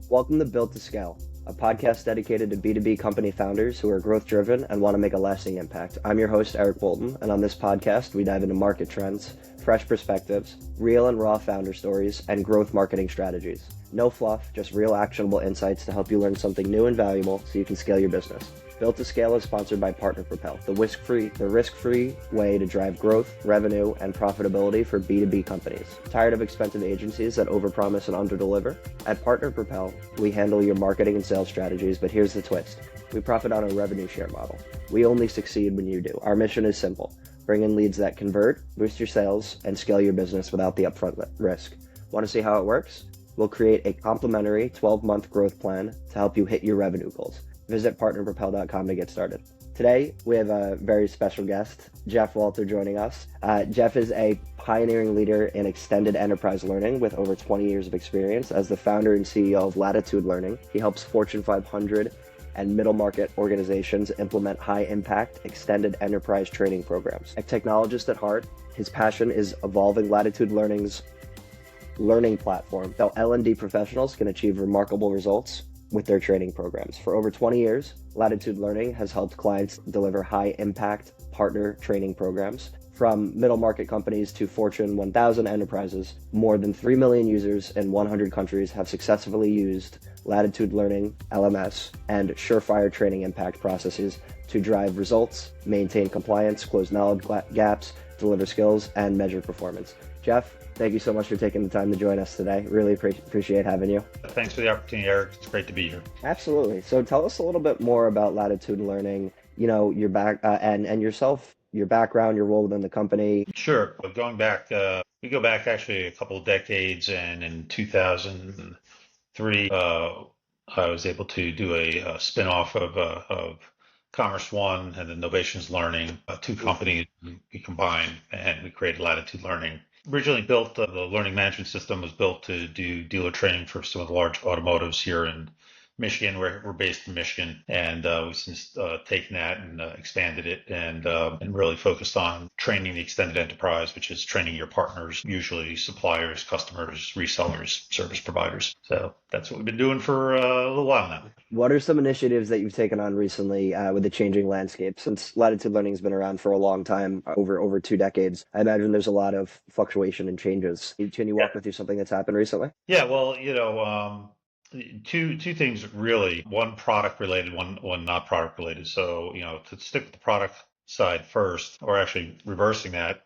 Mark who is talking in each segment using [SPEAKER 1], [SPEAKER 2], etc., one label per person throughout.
[SPEAKER 1] Welcome to Built to Scale, a podcast dedicated to B2B company founders who are growth driven and want to make a lasting impact. I'm your host, Eric Bolton, and on this podcast, we dive into market trends, fresh perspectives, real and raw founder stories, and growth marketing strategies. No fluff, just real actionable insights to help you learn something new and valuable so you can scale your business. Built to Scale is sponsored by Partner Propel, the risk-free way to drive growth, revenue, and profitability for B2B companies. Tired of expensive agencies that overpromise and underdeliver? At Partner Propel, we handle your marketing and sales strategies, but here's the twist. We profit on a revenue share model. We only succeed when you do. Our mission is simple. Bring in leads that convert, boost your sales, and scale your business without the upfront risk. Want to see how it works? We'll create a complimentary 12-month growth plan to help you hit your revenue goals. Visit partnerpropel.com to get started. Today, we have a very special guest, Jeff Walter, joining us. Jeff is a pioneering leader in extended enterprise learning with over 20 years of experience. As the founder and CEO of Latitude Learning, he helps Fortune 500 and middle market organizations implement high-impact extended enterprise training programs. A technologist at heart, his passion is evolving Latitude Learning's learning platform so L&D professionals can achieve remarkable results with their training programs. For over 20 years, Latitude Learning has helped clients deliver high-impact partner training programs. From middle market companies to Fortune 1000 enterprises, more than 3 million users in 100 countries have successfully used Latitude Learning, LMS, and Surefire Training impact processes to drive results, maintain compliance, close knowledge gaps, deliver skills, and measure performance. Jeff, thank you so much for taking the time to join us today. Really appreciate having you.
[SPEAKER 2] Thanks for the opportunity, Eric. It's great to be here.
[SPEAKER 1] Absolutely. So tell us a little bit more about Latitude Learning, your and yourself, your background, your role within the company.
[SPEAKER 2] Sure. But going back, we go back actually a couple of decades, and in 2003, I was able to do a spin-off of Commerce One and the Novations Learning, two companies we combined, and we created Latitude Learning. Originally built, the learning management system was built to do dealer training for some of the large automotives here in Michigan. We're based in Michigan, and we've since taken that and expanded it and really focused on training the extended enterprise, which is training your partners, usually suppliers, customers, resellers, service providers. So that's what we've been doing for a little while now.
[SPEAKER 1] What are some initiatives that you've taken on recently with the changing landscape? Since Latitude Learning has been around for a long time, over 2 decades, I imagine there's a lot of fluctuation and changes. Can you walk me through something that's happened recently?
[SPEAKER 2] Yeah, well, two things really. One product related, one not product related. So, to stick with the product side first, or actually reversing that,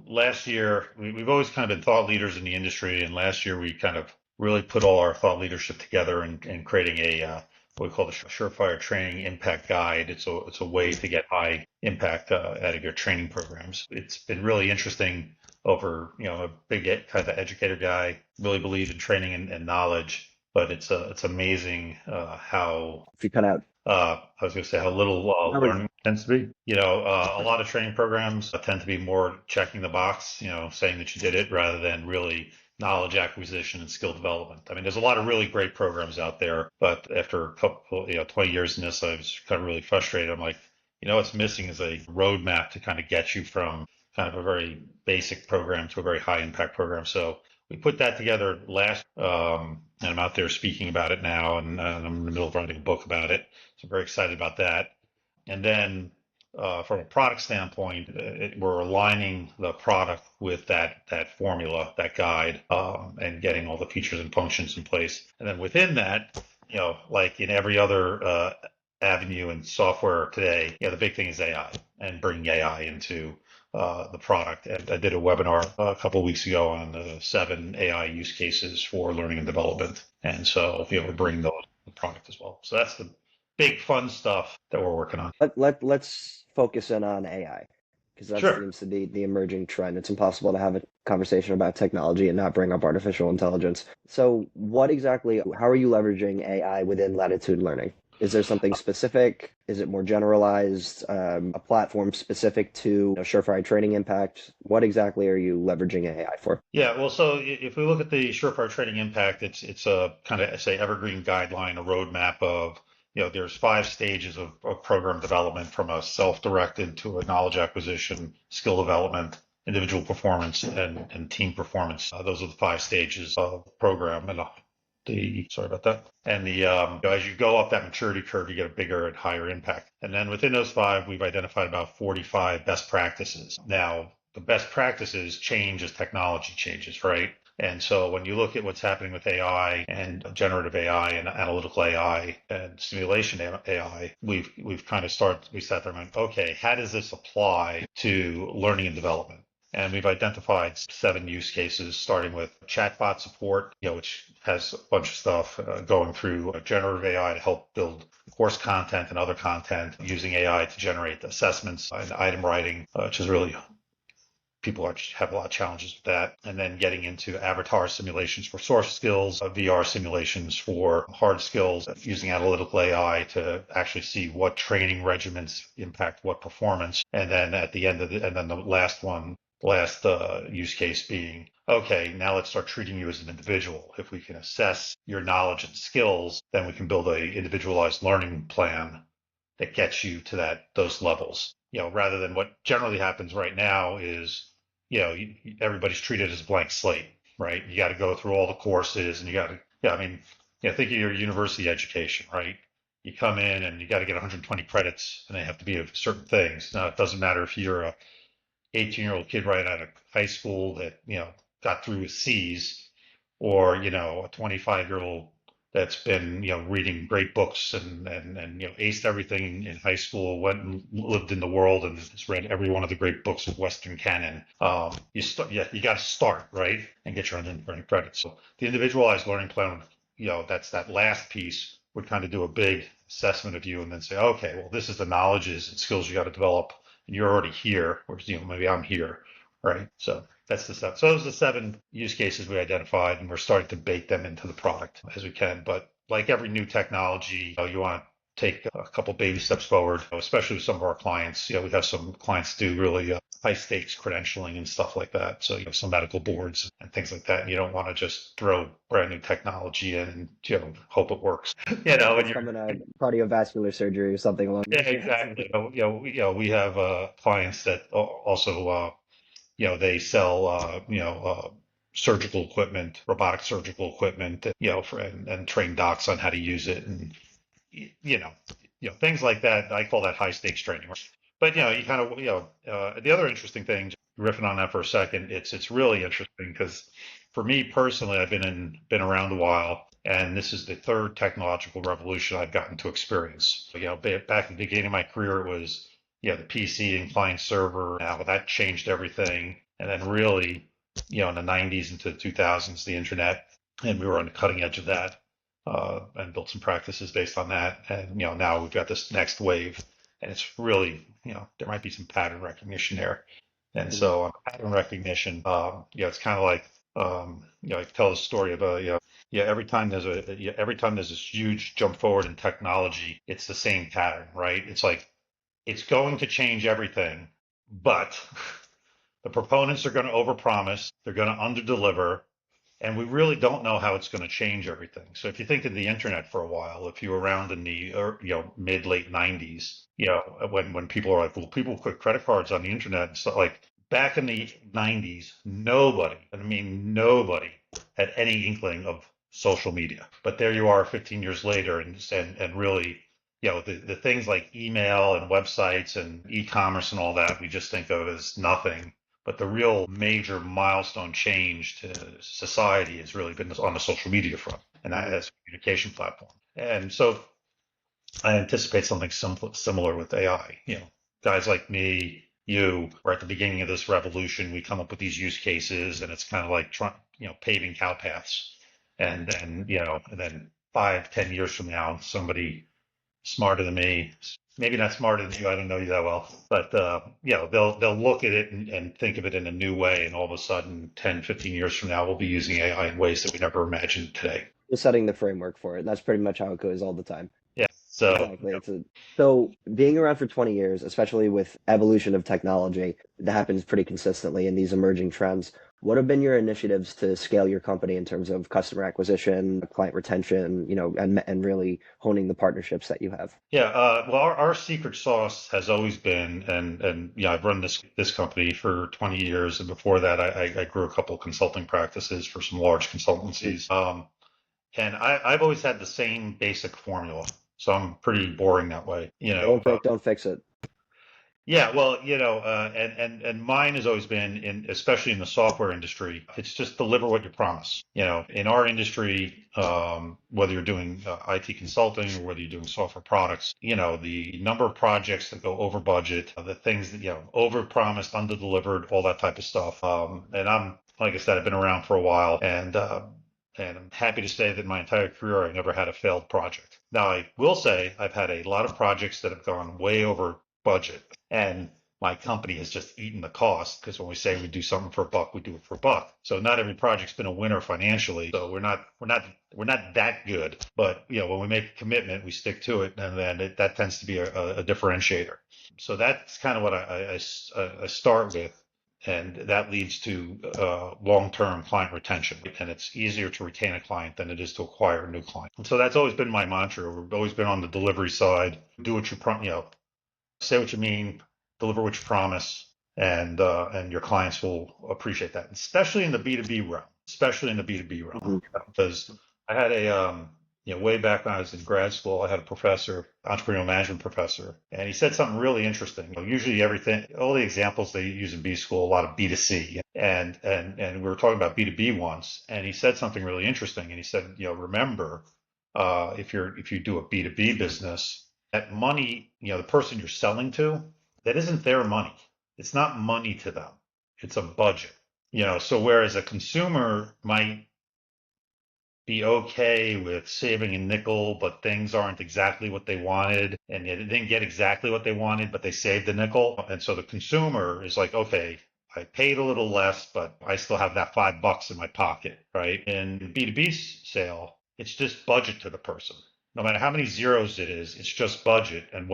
[SPEAKER 2] last year we've always kind of been thought leaders in the industry, and last year we kind of really put all our thought leadership together in creating a what we call the Surefire Training Impact Guide. It's a way to get high impact out of your training programs. It's been really interesting. Over, a big kind of educator guy, really believe in training and knowledge, but it's amazing how
[SPEAKER 1] If you cut out.
[SPEAKER 2] I was going to say how little learning tends to be. A lot of training programs tend to be more checking the box, saying that you did it rather than really knowledge acquisition and skill development. I mean, there's a lot of really great programs out there, but after a couple, 20 years in this, I was kind of really frustrated. I'm like, what's missing is a roadmap to kind of get you from kind of a very basic program to a very high impact program. So we put that together last, and I'm out there speaking about it now, and I'm in the middle of writing a book about it. So I'm very excited about that. And then from a product standpoint, we're aligning the product with that formula, that guide, and getting all the features and functions in place. And then within that, like in every other avenue in software today, the big thing is AI and bringing AI into the product. And I did a webinar a couple of weeks ago on the 7 AI use cases for learning and development. And so, we bring those to the product as well. So that's the big fun stuff that we're working on.
[SPEAKER 1] Let's focus in on AI, because that seems to be the emerging trend. It's impossible to have a conversation about technology and not bring up artificial intelligence. So how are you leveraging AI within Latitude Learning? Is there something specific? Is it more generalized, a platform specific to Surefire Training Impact? What exactly are you leveraging AI for?
[SPEAKER 2] Yeah, well, so if we look at the Surefire Training Impact, it's a kind of, say, evergreen guideline, a roadmap of, there's 5 stages of program development, from a self-directed to a knowledge acquisition, skill development, individual performance, and team performance. Those are the 5 stages of program and sorry about that. And as you go up that maturity curve, you get a bigger and higher impact. And then within those five, we've identified about 45 best practices. Now, the best practices change as technology changes, right? And so when you look at what's happening with AI and generative AI and analytical AI and simulation AI, we've kind of we sat there and went, okay, how does this apply to learning and development? And we've identified 7 use cases, starting with chatbot support, which has a bunch of stuff going through generative AI to help build course content and other content, using AI to generate assessments and item writing, which is really people have a lot of challenges with that. And then getting into avatar simulations for source skills, VR simulations for hard skills, using analytical AI to actually see what training regimens impact what performance. And then at the end and then the last use case being, okay, now let's start treating you as an individual. If we can assess your knowledge and skills, then we can build a individualized learning plan that gets you to those levels. Rather than what generally happens right now is, everybody's treated as a blank slate, right? You got to go through all the courses, and you got to, think of your university education, right? You come in and you got to get 120 credits, and they have to be of certain things. Now, it doesn't matter if you're a 18-year-old kid right out of high school that, got through with C's, or, a 25-year-old that's been, reading great books and aced everything in high school, went and lived in the world and has read every one of the great books of Western canon. You got to start, right, and get your undergraduate credits. So the individualized learning plan, that's that last piece, would kind of do a big assessment of you and then say, okay, well, this is the knowledges and skills you got to develop, and you're already here, or maybe I'm here, right? So that's the stuff. So those are the 7 use cases we identified, and we're starting to bake them into the product as we can. But like every new technology, you want to take a couple baby steps forward, especially with some of our clients. We have some clients do really high stakes credentialing and stuff like that. So you have some medical boards and things like that. And you don't want to just throw brand new technology in and hope it works. When
[SPEAKER 1] It's
[SPEAKER 2] you're
[SPEAKER 1] coming out cardiovascular surgery or something along
[SPEAKER 2] yeah,
[SPEAKER 1] those lines.
[SPEAKER 2] exactly. We have clients that also they sell, surgical equipment, robotic surgical equipment, and train docs on how to use it, and things like that. I call that high stakes training. But you kind of, the other interesting thing, riffing on that for a second, it's really interesting because for me personally, I've been around a while, and this is the 3rd technological revolution I've gotten to experience. So, back in the beginning of my career, it was the PC and client server. Now that changed everything. And then really, in the 90s into the 2000s, the internet, and we were on the cutting edge of that, and built some practices based on that. And, now we've got this next wave, and it's really, there might be some pattern recognition there. And so on pattern recognition, it's kind of like, I tell the story of every time there's this huge jump forward in technology, it's the same pattern, right? It's like, it's going to change everything, but the proponents are going to overpromise, they're going to underdeliver, and we really don't know how it's going to change everything. So if you think of the internet for a while, if you were around in the mid late 90s, when people are like, well, people put credit cards on the internet and stuff, like back in the 90s, nobody had any inkling of social media. But there you are 15 years later, and really, the things like email and websites and e-commerce and all that, we just think of as nothing. But the real major milestone change to society has really been on the social media front, and that as a communication platform. And so I anticipate something similar with AI. Guys like me, we're at the beginning of this revolution. We come up with these use cases, and it's kind of like paving cow paths. And then 5, 10 years from now, somebody smarter than me, maybe not smarter than you, I don't know you that well, but they'll look at it and think of it in a new way, and all of a sudden 10, 15 years from now we'll be using AI in ways that we never imagined today.
[SPEAKER 1] We're setting the framework for it. That's pretty much how it goes all the time.
[SPEAKER 2] Yeah. So
[SPEAKER 1] exactly. So being around for 20 years, especially with evolution of technology, that happens pretty consistently in these emerging trends. What have been your initiatives to scale your company in terms of customer acquisition, client retention, and really honing the partnerships that you have?
[SPEAKER 2] Yeah, well, our secret sauce has always been, and I've run this company for 20 years, and before that, I grew a couple of consulting practices for some large consultancies. And I've always had the same basic formula. So I'm pretty boring that way.
[SPEAKER 1] Don't break, don't fix it.
[SPEAKER 2] Yeah, well, and mine has always been especially in the software industry, it's just deliver what you promise. In our industry, whether you're doing IT consulting or whether you're doing software products, the number of projects that go over budget, the things that, over promised, under delivered, all that type of stuff. And like I said, I've been around for a while, and I'm happy to say that my entire career, I never had a failed project. Now, I will say I've had a lot of projects that have gone way over budget, and my company has just eaten the cost because when we say we do something for a buck, we do it for a buck. So not every project's been a winner financially. So we're not that good. But when we make a commitment, we stick to it, and then that tends to be a differentiator. So that's kind of what I start with. And that leads to long-term client retention. And it's easier to retain a client than it is to acquire a new client. And so that's always been my mantra. We've always been on the delivery side. Do what say what you mean, deliver what you promise, and your clients will appreciate that, especially in the B2B realm. Especially in the B2B
[SPEAKER 1] Hmm.
[SPEAKER 2] realm, because I had way back when I was in grad school, I had a professor, entrepreneurial management professor, and he said something really interesting. Usually all the examples they use in B school, a lot of B2C, and we were talking about B2B once, and he said something really interesting, and he said, remember, if you do a B2B business, that money, the person you're selling to, that isn't their money. It's not money to them. It's a budget. So whereas a consumer might be okay with saving a nickel, but things aren't exactly what they wanted, and they didn't get exactly what they wanted, but they saved the nickel. And so the consumer is like, okay, I paid a little less, but I still have that $5 in my pocket, right? In B2B sale, it's just budget to the person. No matter how many zeros it is, it's just budget. And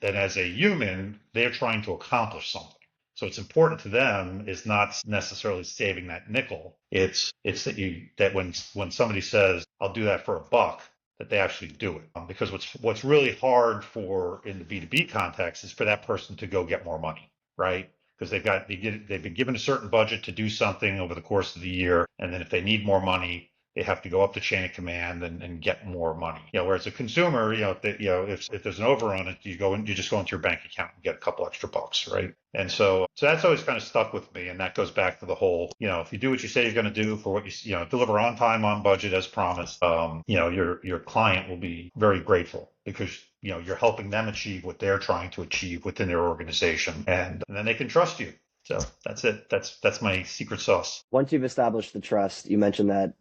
[SPEAKER 2] as a human, they're trying to accomplish something. So it's important to them is not necessarily saving that nickel. It's that when somebody says, "I'll do that for a buck," that they actually do it. Because what's really hard for in the B2B context is for that person to go get more money, right? Because they've been given a certain budget to do something over the course of the year, and then if they need more money, they have to go up the chain of command and get more money. Whereas a consumer, if there's an over on it, you just go into your bank account and get a couple extra bucks, right? And so that's always kind of stuck with me, and that goes back to the whole, if you do what you say you're going to do for what deliver on time, on budget as promised, your client will be very grateful because you're helping them achieve what they're trying to achieve within their organization, and then they can trust you. So that's it. That's my secret sauce.
[SPEAKER 1] Once you've established the trust, you mentioned that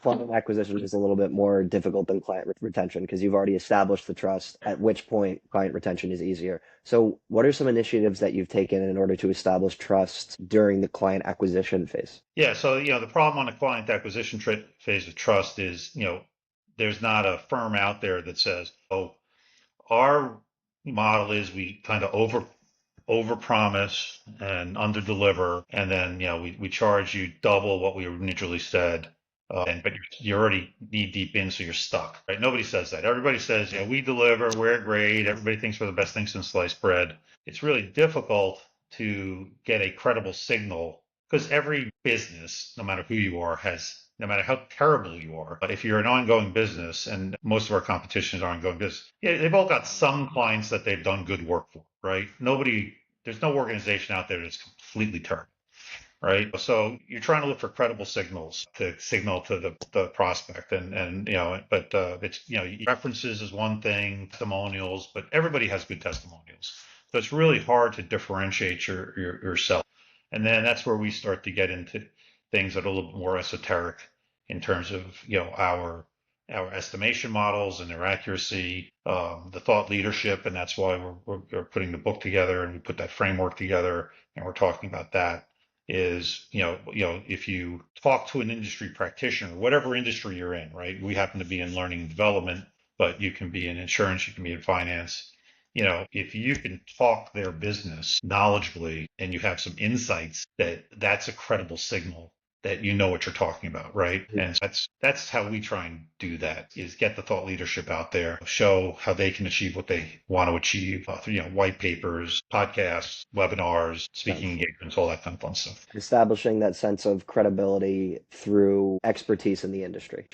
[SPEAKER 1] client acquisition is a little bit more difficult than client retention because you've already established the trust, at which point client retention is easier. So, what are some initiatives that you've taken in order to establish trust during the client acquisition phase?
[SPEAKER 2] Yeah. So, the problem on the client acquisition phase of trust is, there's not a firm out there that says, oh, our model is we kind of over promise and under deliver, and then we charge you double what we originally said, but you're already knee deep in, so you're stuck, right? Nobody says that. Everybody says, we deliver, we're great, everybody thinks we're the best thing since sliced bread. It's really difficult to get a credible signal because every business, no matter who you are, has no matter how terrible you are, if you're an ongoing business, and most of our competition is ongoing business, yeah, they've all got some clients that they've done good work for, right? There's no organization out there that's completely terrible, right? So you're trying to look for credible signals to signal to the prospect, but it's references is one thing, testimonials, but everybody has good testimonials, so it's really hard to differentiate yourself. And then that's where we start to get into things that are a little bit more esoteric in terms of our estimation models and their accuracy, the thought leadership, and that's why we're putting the book together and we put that framework together, and we're talking about that. Is if you talk to an industry practitioner, whatever industry you're in, right? We happen to be in learning and development, but you can be in insurance, you can be in finance. If you can talk their business knowledgeably and you have some insights, that's a credible signal that you know what you're talking about, right? And that's how we try and do that, is get the thought leadership out there, show how they can achieve what they want to achieve through white papers, podcasts, webinars, speaking engagements, all that kind of fun stuff.
[SPEAKER 1] Establishing that sense of credibility through expertise in the industry.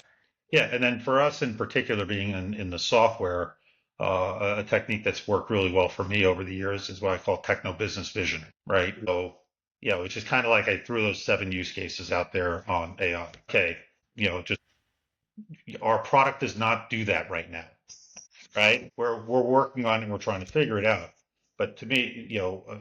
[SPEAKER 2] Yeah, and then for us in particular, being in the software, a technique that's worked really well for me over the years is what I call techno business vision, right? So, which is kind of like I threw those 7 use cases out there on AI. Okay, just our product does not do that right now, right? We're working on it and we're trying to figure it out. But to me,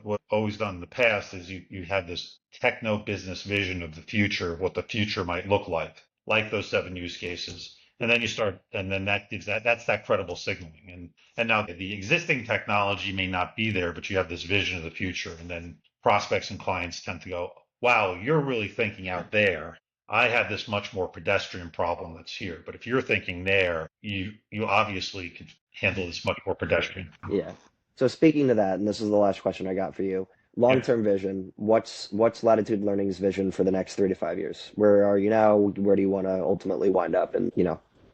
[SPEAKER 2] what I've always done in the past is you have this techno business vision of the future, what the future might look like those 7 use cases. And then you start, and then that gives that's that credible signaling. And now the existing technology may not be there, but you have this vision of the future. And then prospects and clients tend to go, wow, you're really thinking out there. I have this much more pedestrian problem that's here. But if you're thinking there, you obviously could handle this much more pedestrian.
[SPEAKER 1] Yeah. So speaking to that, and this is the last question I got for you,
[SPEAKER 2] Yeah.
[SPEAKER 1] long-term vision, what's Latitude Learning's vision for the next 3 to 5 years? Where are you now? Where do you want to ultimately wind up in,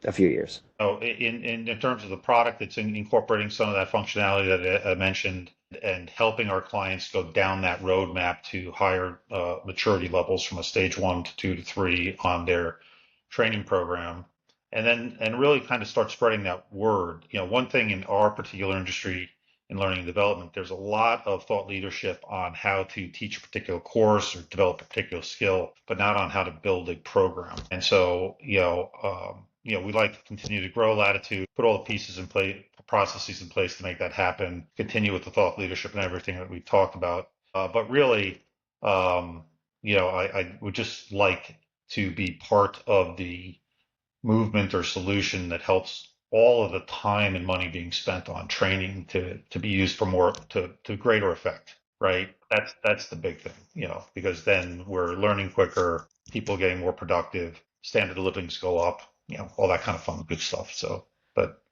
[SPEAKER 1] a few years?
[SPEAKER 2] Oh, in terms of the product, it's incorporating some of that functionality that I mentioned and helping our clients go down that roadmap to higher maturity levels from a stage 1 to 2 to 3 on their training program. And really kind of start spreading that word. One thing in our particular industry in learning and development, there's a lot of thought leadership on how to teach a particular course or develop a particular skill, but not on how to build a program. And so, we like to continue to grow Latitude, put all the pieces in place, processes in place to make that happen, continue with the thought leadership and everything that we talked about. But really, I would just like to be part of the movement or solution that helps all of the time and money being spent on training to be used for more to greater effect, right? That's the big thing, because then we're learning quicker, people getting more productive, standard of livings go up, all that kind of fun, good stuff. So, but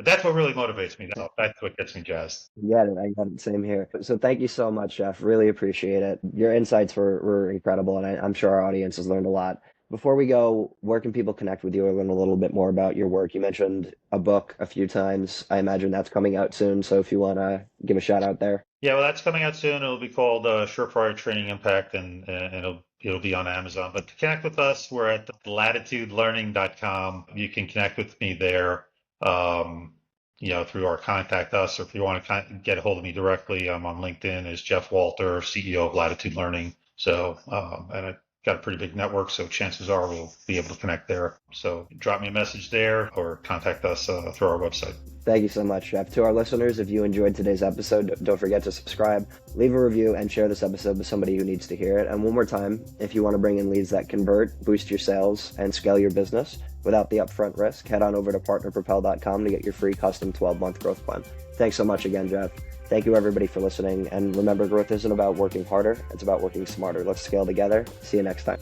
[SPEAKER 2] that's what really motivates me. That's what gets me jazzed.
[SPEAKER 1] I got it. Same here. So thank you so much, Jeff. Really appreciate it. Your insights were incredible, and I'm sure our audience has learned a lot. Before we go, where can people connect with you or learn a little bit more about your work? You mentioned a book a few times. I imagine that's coming out soon. So if you want to give a shout out there.
[SPEAKER 2] Yeah, well, that's coming out soon. It'll be called Surefire Training Impact, and it'll be on Amazon. But to connect with us, we're at LatitudeLearning.com. You can connect with me there, through our contact us, or if you want to get a hold of me directly, I'm on LinkedIn as Jeff Walter, CEO of Latitude Learning. So, and I've got a pretty big network, so chances are we'll be able to connect there. So drop me a message there or contact us through our website.
[SPEAKER 1] Thank you so much, Jeff. To our listeners, if you enjoyed today's episode, don't forget to subscribe, leave a review, and share this episode with somebody who needs to hear it. And one more time, if you want to bring in leads that convert, boost your sales, and scale your business without the upfront risk, head on over to partnerpropel.com to get your free custom 12-month growth plan. Thanks so much again, Jeff. Thank you, everybody, for listening. And remember, growth isn't about working harder. It's about working smarter. Let's scale together. See you next time.